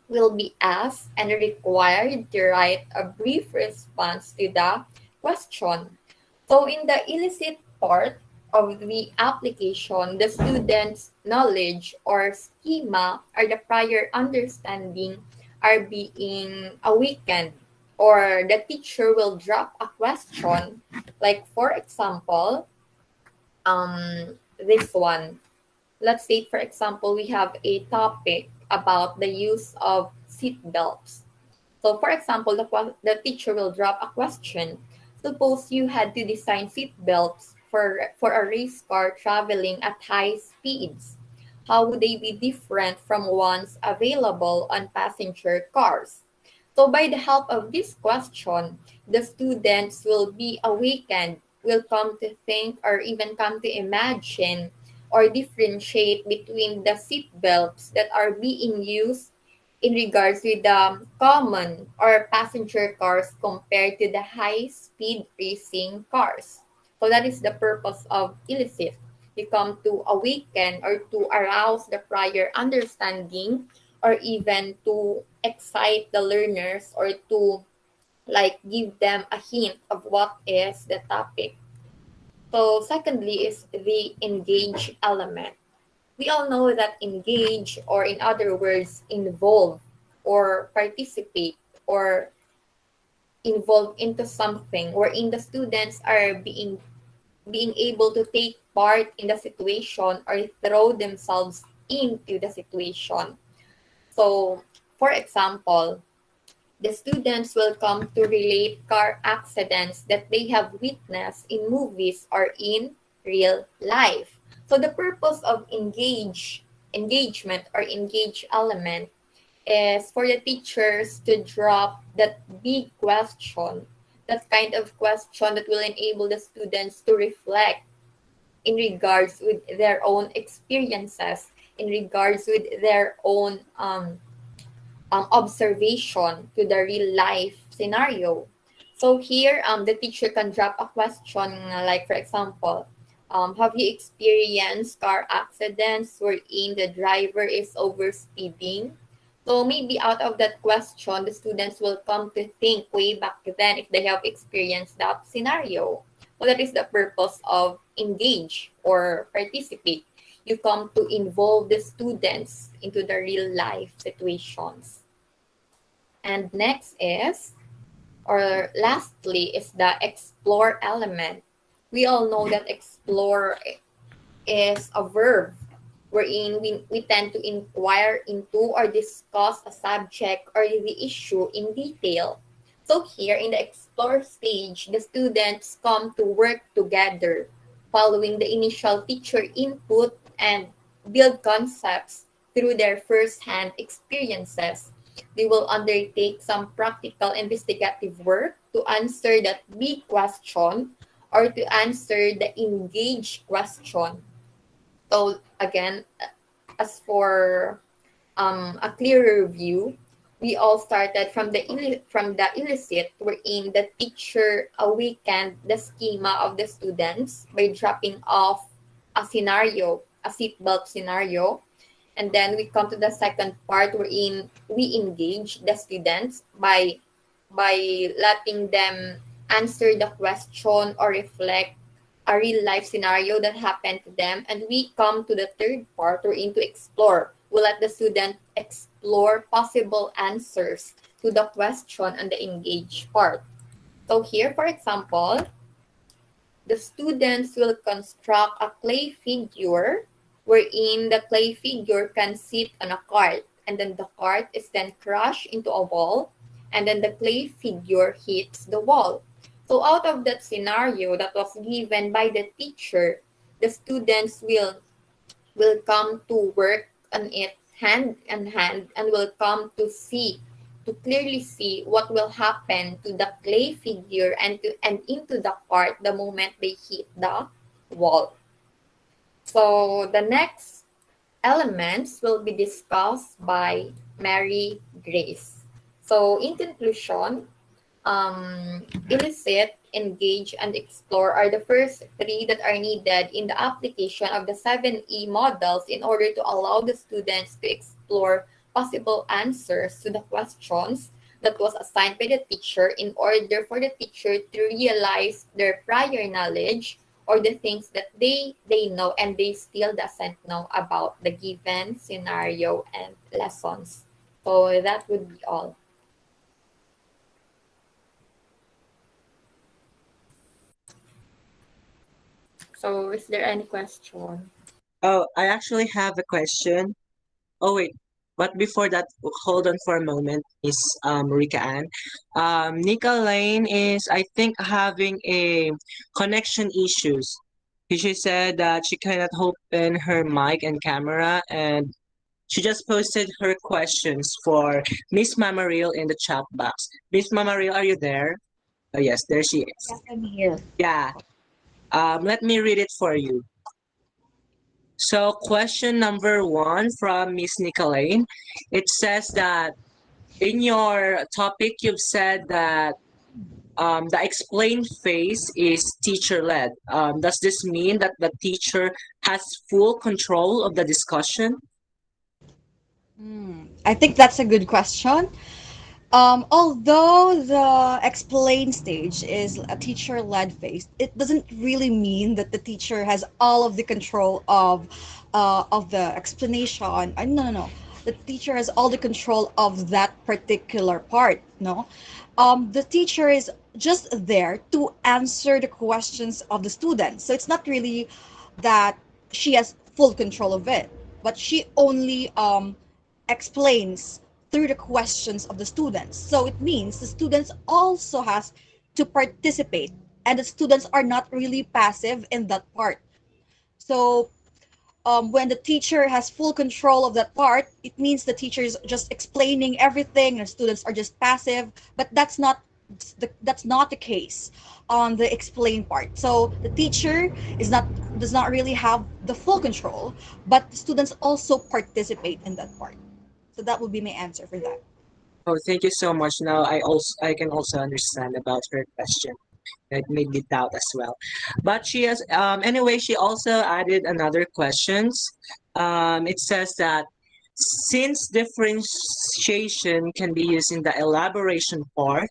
will be asked and required to write a brief response to the question. So in the elicit part of the application, the student's knowledge or schema or the prior understanding are being awakened, or the teacher will drop a question, like for example, this one. Let's say, for example, we have a topic about the use of seat belts. So, for example, the teacher will drop a question. Suppose you had to design seat belts for a race car traveling at high speeds. How would they be different from ones available on passenger cars? So by the help of this question, the students will be awakened, will come to think or even come to imagine or differentiate between the seat belts that are being used in regards with the common or passenger cars compared to the high-speed racing cars. So that is the purpose of illicit. You come to awaken or to arouse the prior understanding or even to excite the learners or to like give them a hint of what is the topic. So secondly is the engage element. We all know that engage, or in other words, involve or participate or involve into something wherein the students are being able to take part in the situation or throw themselves into the situation. So, for example, the students will come to relate car accidents that they have witnessed in movies or in real life. So the purpose of engagement or engage element is for the teachers to drop that big question, that kind of question that will enable the students to reflect in regards with their own experiences, in regards with their own observation to the real life scenario. So here, the teacher can drop a question like, for example, have you experienced car accidents wherein the driver is over speeding? So maybe out of that question, the students will come to think way back then if they have experienced that scenario. So that is the purpose of engage or participate. You come to involve the students into the real life situations. And next is, or lastly, is the explore element. We all know that explore is a verb wherein we tend to inquire into or discuss a subject or the issue in detail. So here in the explore stage, the students come to work together, following the initial teacher input and build concepts through their first-hand experiences. They will undertake some practical investigative work to answer that big question or to answer the engaged question. So again, as for a clearer view, we all started from the illicit, wherein the teacher awakened the schema of the students by dropping off a scenario, a seatbelt scenario. And then we come to the second part wherein we engage the students by letting them answer the question or reflect a real life scenario that happened to them. And we come to the third part wherein to explore. We'll let the student explore possible answers to the question and the engage part. So here, for example, the students will construct a clay figure wherein the clay figure can sit on a cart, and then the cart is then crushed into a wall, and then the clay figure hits the wall. So out of that scenario that was given by the teacher, the students will come to work on it hand in hand and will come to clearly see what will happen to the clay figure and into the cart the moment they hit the wall. So the next elements will be discussed by Mary Grace. So in conclusion, illicit, engage, and explore are the first three that are needed in the application of the 7E models in order to allow the students to explore possible answers to the questions that was assigned by the teacher in order for the teacher to realize their prior knowledge or the things that they know and they still doesn't know about the given scenario and lessons. So that would be all. So is there any question? Oh, I actually have a question. Oh, wait. But before that, hold on for a moment, Miss Rica Ann. Nickalaine is, I think, having a connection issues. She said that she cannot open her mic and camera, and she just posted her questions for Miss Mamaril in the chat box. Miss Mamaril, are you there? Oh yes, there she is. Yes, I'm here. Yeah. Let me read it for you. So question number one from Miss Nickalaine. It says that in your topic, you've said that the explain phase is teacher-led. Does this mean that the teacher has full control of the discussion? I think that's a good question. Although the explain stage is a teacher-led phase, it doesn't really mean that the teacher has all of the control of the explanation. No, no, no. The teacher has all the control of that particular part. No, the teacher is just there to answer the questions of the students. So it's not really that she has full control of it, but she only explains through the questions of the students. So it means the students also has to participate, and the students are not really passive in that part. So when the teacher has full control of that part, it means the teacher is just explaining everything, and students are just passive. But that's not the case on the explain part. So the teacher is not does not really have the full control, but the students also participate in that part. So that would be my answer for that. Oh, thank you so much. Now I can also understand about her question. It made me doubt as well. But she has anyway, she also added another questions. It says that since differentiation can be used in the elaboration part,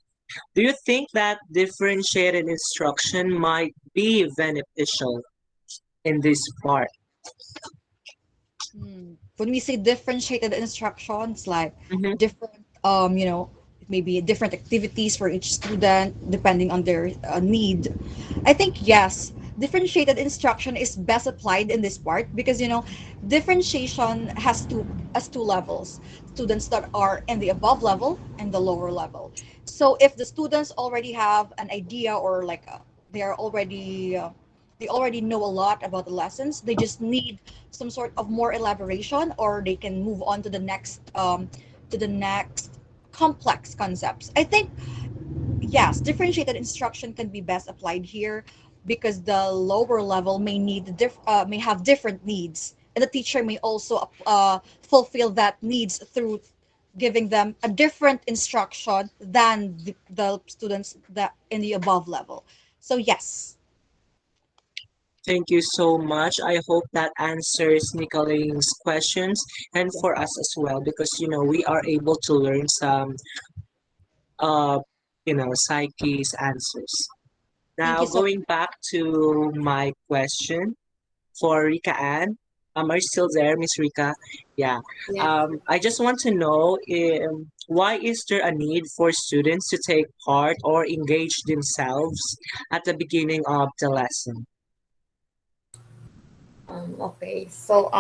do you think that differentiated instruction might be beneficial in this part? When we say differentiated instructions, like Mm-hmm. different, maybe different activities for each student depending on their need, I think yes, differentiated instruction is best applied in this part because differentiation has two levels: students that are in the above level and the lower level. So if the students already have an idea, or like they are already they already know a lot about the lessons, they just need some sort of more elaboration, or they can move on to the next complex concepts. I think yes, differentiated instruction can be best applied here because the lower level may have different needs, and the teacher may also fulfill that needs through giving them a different instruction than the students that in the above level. So yes. Thank you so much. I hope that answers Nicolene's questions and for us as well, because we are able to learn some uh Psyche's answers. Thank Now you so going back to my question for Rica Ann. Are you still there, Miss Rica? Yeah. Yes. I just want to know why is there a need for students to take part or engage themselves at the beginning of the lesson? Okay. So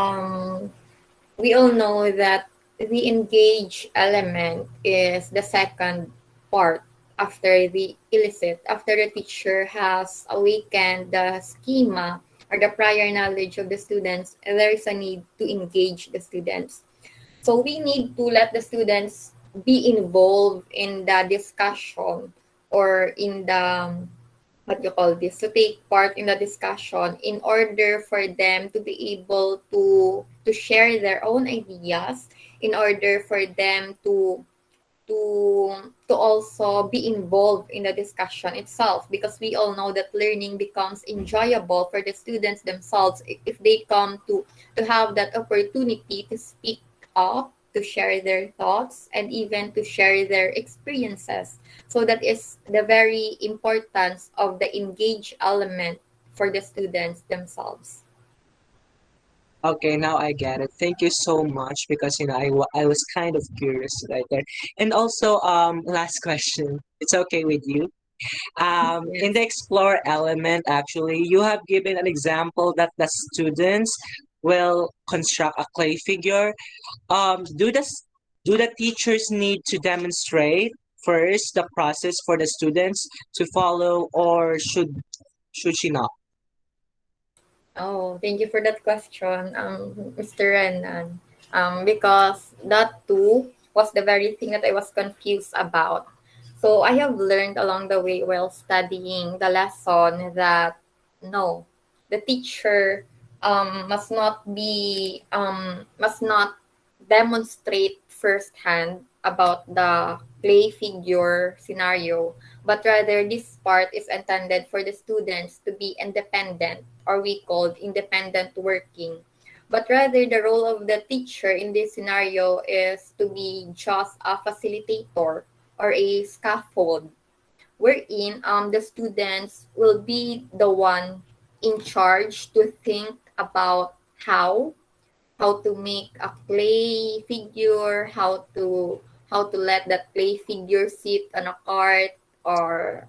we all know that the engage element is the second part after the illicit, after the teacher has awakened the schema or the prior knowledge of the students, there is a need to engage the students. So we need to let the students be involved in the discussion, or in the what you call this, to take part in the discussion in order for them to be able to share their own ideas, in order for them to also be involved in the discussion itself, because we all know that learning becomes enjoyable for the students themselves if they come to have that opportunity to speak up, to share their thoughts, and even to share their experiences. So that is the very importance of the engage element for the students themselves. Okay, now I get it. Thank you so much because I was kind of curious right there. And also last question. It's okay with you. In Yes. the explore element actually you have given an example that the students will construct a clay figure, do the teachers need to demonstrate first the process for the students to follow, or should she not? Oh, thank you for that question, Mr. Renan. Because that too was the very thing that I was confused about. So I have learned along the way while studying the lesson that no, the teacher must not demonstrate firsthand about the play figure scenario, but rather this part is intended for the students to be independent, or we called independent working. But rather the role of the teacher in this scenario is to be just a facilitator or a scaffold, wherein the students will be the one in charge to think about how to make a clay figure, how to let that clay figure sit on a cart, or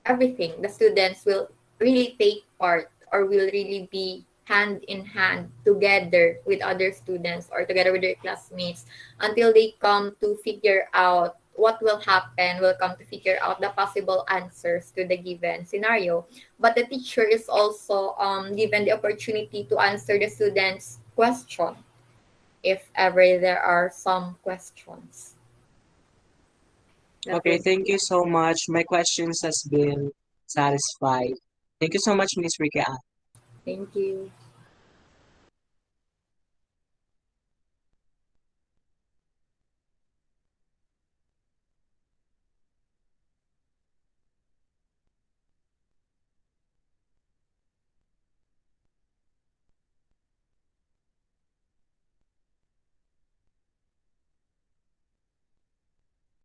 everything. The students will really take part, or will really be hand in hand together with other students or together with their classmates until they come to figure out what will happen, will come to figure out the possible answers to the given scenario. But the teacher is also given the opportunity to answer the students' question if ever there are some questions. That Okay, would thank be you so much. My questions has been satisfied. Thank you so much, Miss Rica. Thank you.